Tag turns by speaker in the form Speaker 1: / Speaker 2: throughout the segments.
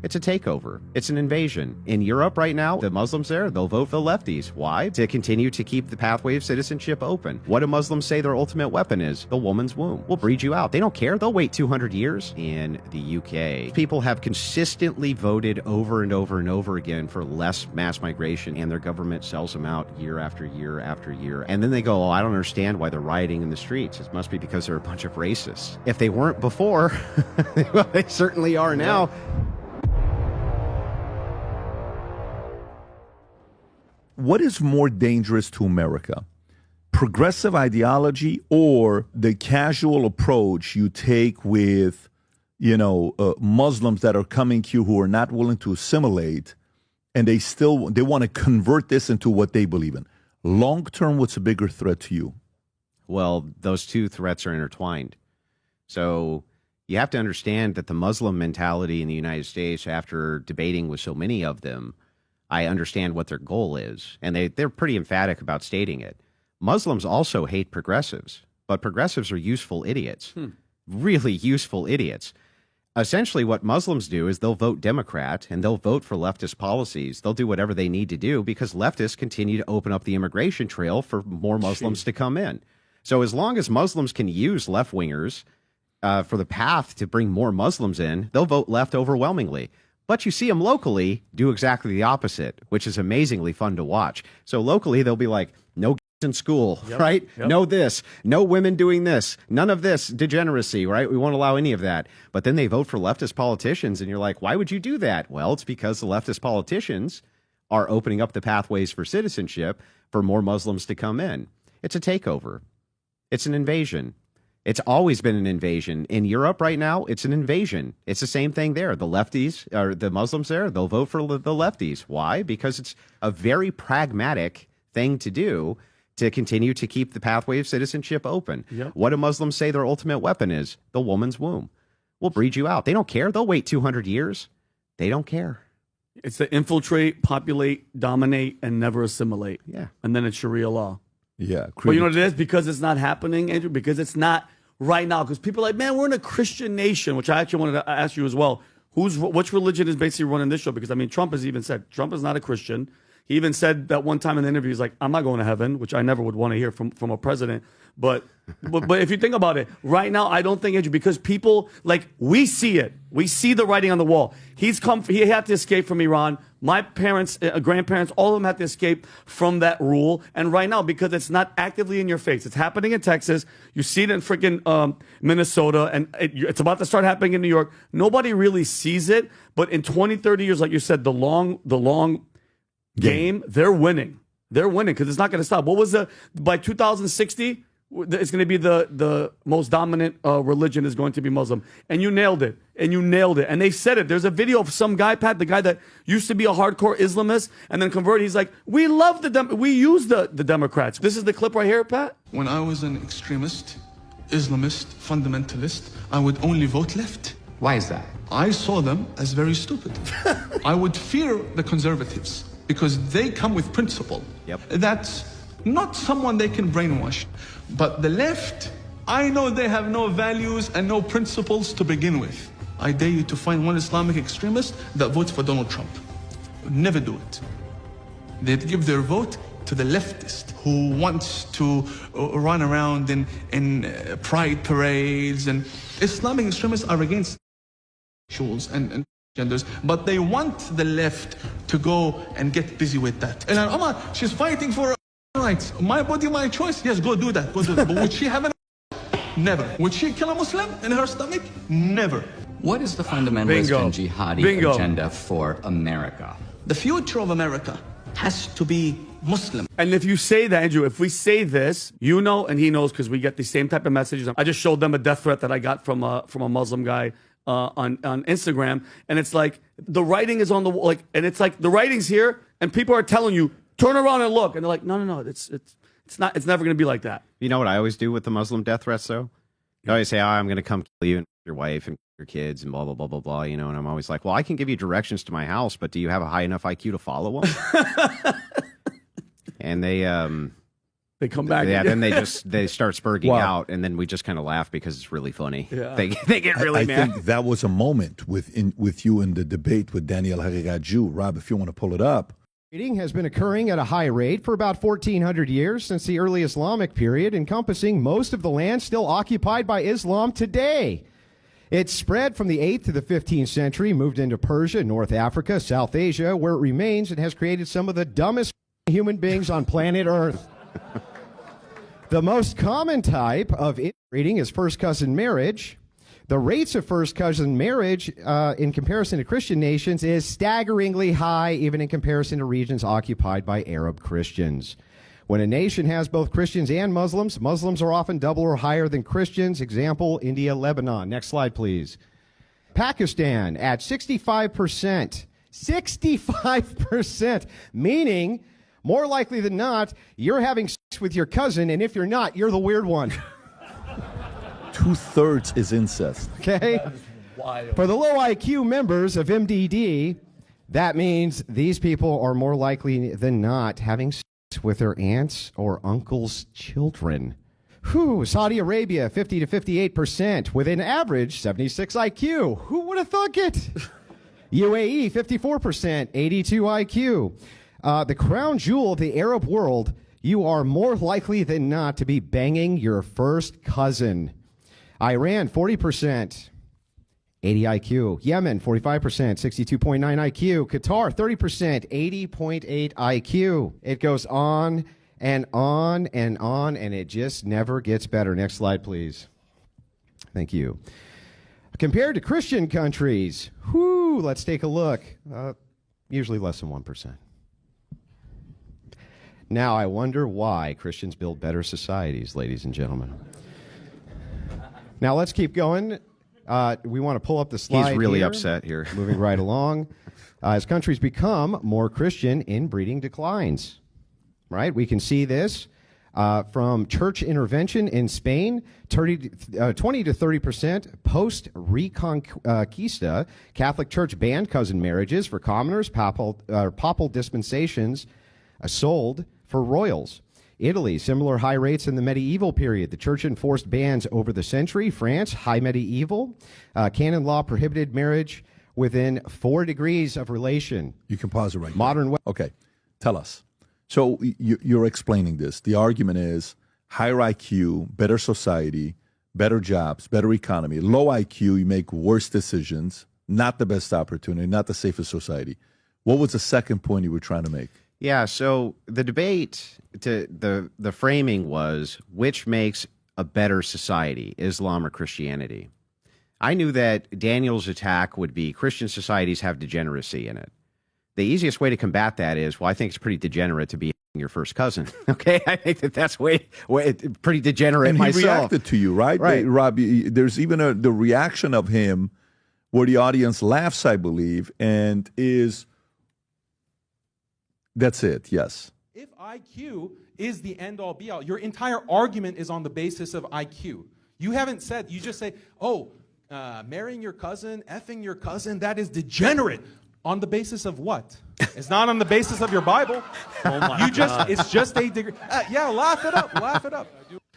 Speaker 1: It's a takeover. It's an invasion. In Europe right now, the Muslims there, they'll vote for the lefties. Why? To continue to keep the pathway of citizenship open. What do Muslims say their ultimate weapon is? The woman's womb. We'll breed you out. They don't care. They'll wait 200 years. In the UK, people have consistently voted over and over and over again for less mass migration, and their government sells them out year after year after year. And then they go, oh, I don't understand why they're rioting in the streets. It must be because they're a bunch of racists. If they weren't before, well, they certainly are now.
Speaker 2: What is more dangerous to America? Progressive ideology or the casual approach you take with, Muslims that are coming to you who are not willing to assimilate, and they want to convert this into what they believe in? Long term, what's a bigger threat to you?
Speaker 1: Well, those two threats are intertwined. So you have to understand that the Muslim mentality in the United States, after debating with so many of them, I understand what their goal is, and they're pretty emphatic about stating it. Muslims also hate progressives, but progressives are useful idiots, really useful idiots. Essentially, what Muslims do is they'll vote Democrat and they'll vote for leftist policies. They'll do whatever they need to do because leftists continue to open up the immigration trail for more Muslims to come in. So as long as Muslims can use left-wingers for the path to bring more Muslims in, they'll vote left overwhelmingly. But you see them locally do exactly the opposite, which is amazingly fun to watch. So locally, they'll be like, no in school, right? Yep. No this, no women doing this, none of this degeneracy, right? We won't allow any of that. But then they vote for leftist politicians, and you're like, why would you do that? Well, it's because the leftist politicians are opening up the pathways for citizenship for more Muslims to come in. It's a takeover. It's an invasion. It's always been an invasion. In Europe right now, it's an invasion. It's the same thing there. The lefties, or the Muslims there, they'll vote for the lefties. Why? Because it's a very pragmatic thing to do to continue to keep the pathway of citizenship open. Yep. What do Muslims say their ultimate weapon is? The woman's womb. We'll breed you out. They don't care. They'll wait 200 years. They don't care.
Speaker 3: It's to infiltrate, populate, dominate, and never assimilate.
Speaker 1: Yeah.
Speaker 3: And then it's Sharia law.
Speaker 2: Yeah.
Speaker 3: But you know what it is? Because it's not happening, Andrew, because it's not right now. Because people are like, man, we're in a Christian nation, which I actually wanted to ask you as well. Which religion is basically running this show? Because, I mean, Trump has even said Trump is not a Christian. He even said that one time in the interview, he's like, I'm not going to heaven, which I never would want to hear from a president. But if you think about it, right now, I don't think, Andrew, because people, like, we see it. We see the writing on the wall. He had to escape from Iran. My parents, grandparents, all of them had to escape from that rule. And right now, because it's not actively in your face, it's happening in Texas. You see it in freaking Minnesota, and it's about to start happening in New York. Nobody really sees it. But in 20, 30 years, like you said, the long game, they're winning. They're winning because it's not going to stop. What was by 2060? It's going to be the most dominant religion is going to be Muslim. And you nailed it. And they said it. There's a video of some guy, Pat, the guy that used to be a hardcore Islamist and then converted. He's like, we love we use the Democrats. This is the clip right here, Pat.
Speaker 4: When I was an extremist, Islamist, fundamentalist, I would only vote left.
Speaker 5: Why is that?
Speaker 4: I saw them as very stupid. I would fear the conservatives because they come with principle.
Speaker 1: Yep.
Speaker 4: That's not someone they can brainwash. But the left, I know they have no values and no principles to begin with. I dare you to find one Islamic extremist that votes for Donald Trump. Never do it. They'd give their vote to the leftist who wants to run around in pride parades. And Islamic extremists are against sexuals and genders, but they want the left to go and get busy with that. And Omar, she's fighting for rights. My body, my choice. Yes, go do that. Go do that. But would she have Never. Would she kill a Muslim in her stomach? Never.
Speaker 5: What is the fundamentalist and jihadi agenda for America?
Speaker 4: The future of America has to be Muslim.
Speaker 3: And if you say that, Andrew, if we say this, you know and he knows because we get the same type of messages. I just showed them a death threat that I got from a Muslim guy on Instagram, and it's like the writing is on the wall, and it's like the writing's here, and people are telling you turn around and look, and they're like, no, it's never going to be like that.
Speaker 1: You know what I always do with the Muslim death threats, though? I always say, I'm going to come kill you and your wife and your kids and blah, blah, blah, blah, blah, and I'm always like, well, I can give you directions to my house, but do you have a high enough IQ to follow them? And they
Speaker 3: They come back.
Speaker 1: Yeah, then they start spurging out, and then we just kind of laugh because it's really funny.
Speaker 3: Yeah.
Speaker 1: They get really
Speaker 2: I
Speaker 1: mad.
Speaker 2: think that was a moment with you in the debate with Daniel Harigaju. Rob, if you want to pull it up.
Speaker 6: Breeding has been occurring at a high rate for about 1,400 years since the early Islamic period, encompassing most of the land still occupied by Islam today. It spread from the 8th to the 15th century, moved into Persia, North Africa, South Asia, where it remains and has created some of the dumbest human beings on planet Earth. The most common type of inbreeding is first cousin marriage. The rates of first cousin marriage in comparison to Christian nations is staggeringly high, even in comparison to regions occupied by Arab Christians. When a nation has both Christians and Muslims, Muslims are often double or higher than Christians. Example, India, Lebanon. Next slide, please. Pakistan at 65%. 65%, meaning more likely than not, you're having sex with your cousin, and if you're not, you're the weird one.
Speaker 2: 2/3 is incest.
Speaker 6: Okay? For the low IQ members of MDD, that means these people are more likely than not having sex with their aunts or uncles' children. Saudi Arabia, 50 to 58%, with an average 76 IQ. Who would have thunk it? UAE, 54%, 82 IQ. The crown jewel of the Arab world, you are more likely than not to be banging your first cousin. Iran, 40%, 80 IQ. Yemen, 45%, 62.9 IQ. Qatar, 30%, 80.8 IQ. It goes on and on and on, and it just never gets better. Next slide, please. Thank you. Compared to Christian countries, let's take a look. Usually less than 1%. Now, I wonder why Christians build better societies, ladies and gentlemen. Now, let's keep going. We want to pull up the slide.
Speaker 1: He's really upset here.
Speaker 6: Moving right along. As countries become more Christian, inbreeding declines. Right? We can see this from church intervention in Spain, 20 to 30% post-Reconquista. Catholic Church banned cousin marriages for commoners. Papal dispensations sold for royals. Italy, similar high rates in the medieval period. The church enforced bans over the century. France, high medieval. Canon law prohibited marriage within 4 degrees of relation.
Speaker 2: You can pause it right
Speaker 6: Modern
Speaker 2: now. Okay, tell us. So you're explaining this. The argument is higher IQ, better society, better jobs, better economy. Low IQ, you make worse decisions, not the best opportunity, not the safest society. What was the second point you were trying to make?
Speaker 1: Yeah, so the debate, the framing was which makes a better society, Islam or Christianity. I knew that Daniel's attack would be Christian societies have degeneracy in it. The easiest way to combat that is, well, I think it's pretty degenerate to be your first cousin. Okay, I think that's pretty degenerate
Speaker 2: and
Speaker 1: myself.
Speaker 2: He reacted to you, right?
Speaker 1: Right.
Speaker 2: Rob, there's even the reaction of him where the audience laughs, I believe, and is... That's it, yes.
Speaker 7: If IQ is the end-all, be-all, your entire argument is on the basis of IQ. You haven't said, you just say, marrying your cousin, effing your cousin, that is degenerate. On the basis of what? It's not on the basis of your Bible.
Speaker 3: Oh my God.
Speaker 7: It's just a degree. Yeah, laugh it up, laugh it up.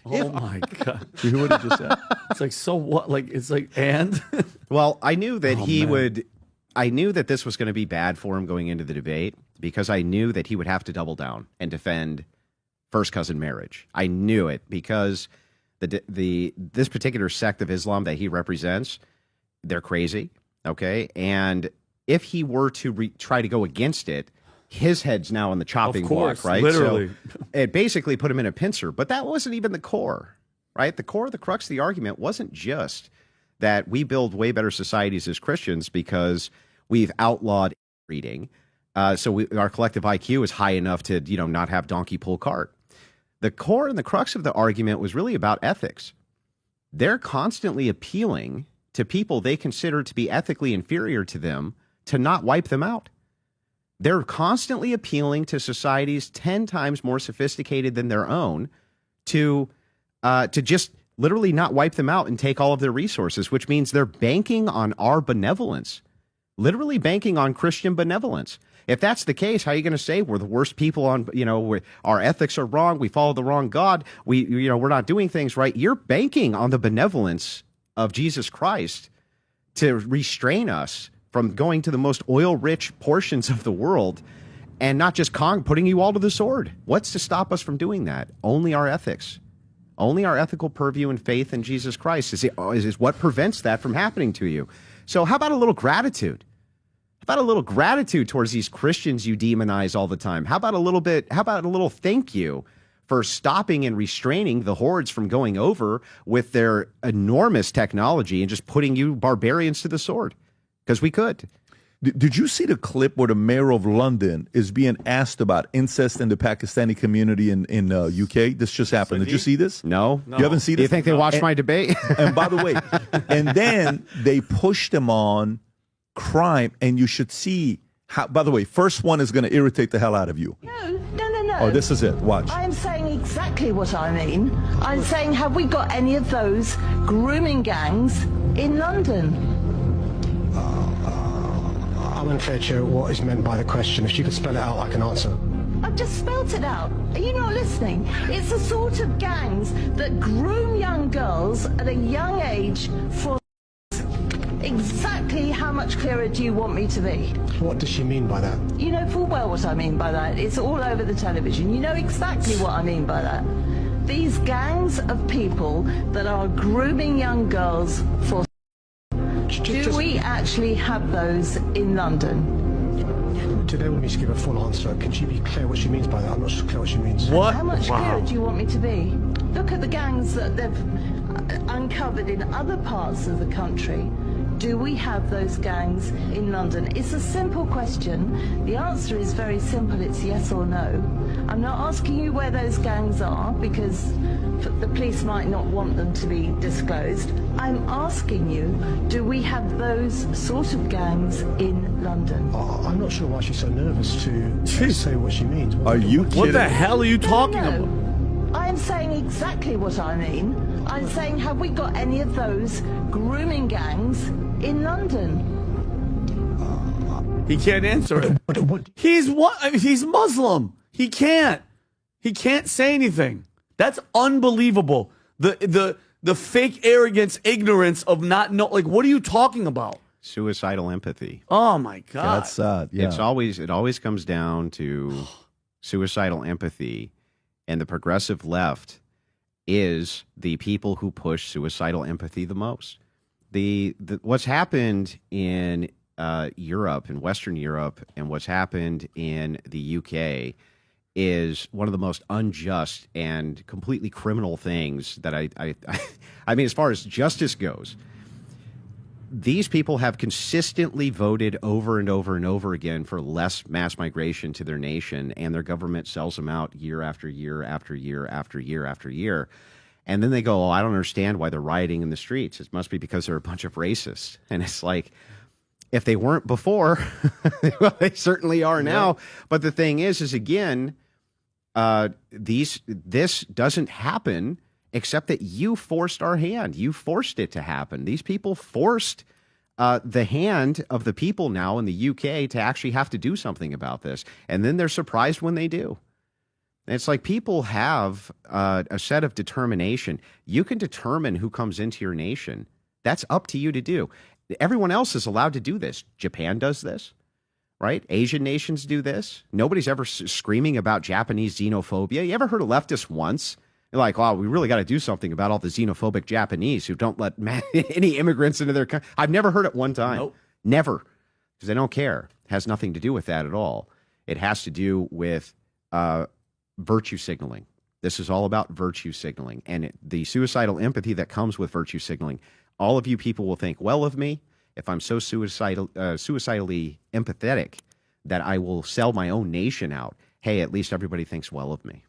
Speaker 3: Oh my God.
Speaker 2: You hear what he just said?
Speaker 3: It's like, so what? Like, it's like, and?
Speaker 1: Well, I knew that I knew that this was going to be bad for him going into the debate because I knew that he would have to double down and defend first cousin marriage. I knew it because this particular sect of Islam that he represents, they're crazy, okay? And if he were to try to go against it, his head's now on the chopping block, right?
Speaker 3: Literally.
Speaker 1: So it basically put him in a pincer, but that wasn't even the core, right? The core, the crux of the argument wasn't just that we build way better societies as Christians because we've outlawed breeding. So our collective IQ is high enough to, not have donkey pull cart. The core and the crux of the argument was really about ethics. They're constantly appealing to people they consider to be ethically inferior to them to not wipe them out. They're constantly appealing to societies 10 times more sophisticated than their own to just literally not wipe them out and take all of their resources, which means they're banking on our benevolence. literally banking on Christian benevolence. If that's the case, how are you going to say we're the worst people on, our ethics are wrong, we follow the wrong God, we're not doing things right? You're banking on the benevolence of Jesus Christ to restrain us from going to the most oil-rich portions of the world and not just putting you all to the sword. What's to stop us from doing that? Only our ethics. Only our ethical purview and faith in Jesus Christ is what prevents that from happening to you. So how about a little gratitude? How about a little gratitude towards these Christians you demonize all the time? How about a little thank you for stopping and restraining the hordes from going over with their enormous technology and just putting you barbarians to the sword? Because we could.
Speaker 2: Did you see the clip where the mayor of London is being asked about incest in the Pakistani community in UK? This just happened. Did you see this?
Speaker 1: No.
Speaker 2: You haven't seen this?
Speaker 1: Do you think they watched my debate?
Speaker 2: And by the way, and then they pushed him on crime, and you should see how, by the way, first one is going to irritate the hell out of you.
Speaker 8: No.
Speaker 2: Oh, this is it. Watch.
Speaker 8: I'm saying exactly what I mean. I'm saying, have we got any of those grooming gangs in London?
Speaker 9: I'm unclear, Chair, what is meant by the question. If she could spell it out, I can answer.
Speaker 8: I've just spelt it out. Are you not listening? It's the sort of gangs that groom young girls at a young age for... Exactly how much clearer do you want me to be?
Speaker 9: What does she mean by that?
Speaker 8: You know full well what I mean by that. It's all over the television. You know exactly what I mean by that. These gangs of people that are grooming young girls for... Do we actually have those in London?
Speaker 9: Today we need to give a full answer. Can she be clear what she means by that? I'm not so clear what she means.
Speaker 3: What?
Speaker 8: How much clearer do you want me to be? Look at the gangs that they've uncovered in other parts of the country. Do we have those gangs in London? It's a simple question. The answer is very simple. It's yes or no. I'm not asking you where those gangs are because the police might not want them to be disclosed. I'm asking you, do we have those sort of gangs in London?
Speaker 9: I'm not sure why she's so nervous to say what she means.
Speaker 2: Are you kidding?
Speaker 3: What the hell are you talking about?
Speaker 8: I am saying exactly what I mean. I'm saying, have we got any of those grooming gangs in London?
Speaker 3: He can't answer it. He's what? I mean, he's Muslim. He can't say anything. That's unbelievable. The fake arrogance, ignorance of not know. Like, what are you talking about?
Speaker 1: Suicidal empathy.
Speaker 3: Oh my God.
Speaker 2: That's yeah.
Speaker 1: It always comes down to suicidal empathy, and the progressive left is the people who push suicidal empathy the most. What's happened in Europe, in Western Europe, and what's happened in the UK is one of the most unjust and completely criminal things that I mean, as far as justice goes. These people have consistently voted over and over and over again for less mass migration to their nation, and their government sells them out year after year after year after year after year. And then they go, oh, I don't understand why they're rioting in the streets. It must be because they're a bunch of racists. And it's like, if they weren't before, well, they certainly are now. But the thing is again, this doesn't happen except that you forced our hand. You forced it to happen. These people forced the hand of the people now in the UK to actually have to do something about this. And then they're surprised when they do. And it's like people have a set of determination. You can determine who comes into your nation. That's up to you to do. Everyone else is allowed to do this. Japan does this, right? Asian nations do this. Nobody's ever screaming about Japanese xenophobia. You ever heard of leftists once? They're like, oh, we really got to do something about all the xenophobic Japanese who don't let any immigrants into their country. I've never heard it one time.
Speaker 3: Nope. Never.
Speaker 1: Because they don't care. It has nothing to do with that at all. It has to do with virtue signaling. This is all about virtue signaling. And the suicidal empathy that comes with virtue signaling. All of you people will think well of me if I'm so suicidally empathetic that I will sell my own nation out. Hey, at least everybody thinks well of me.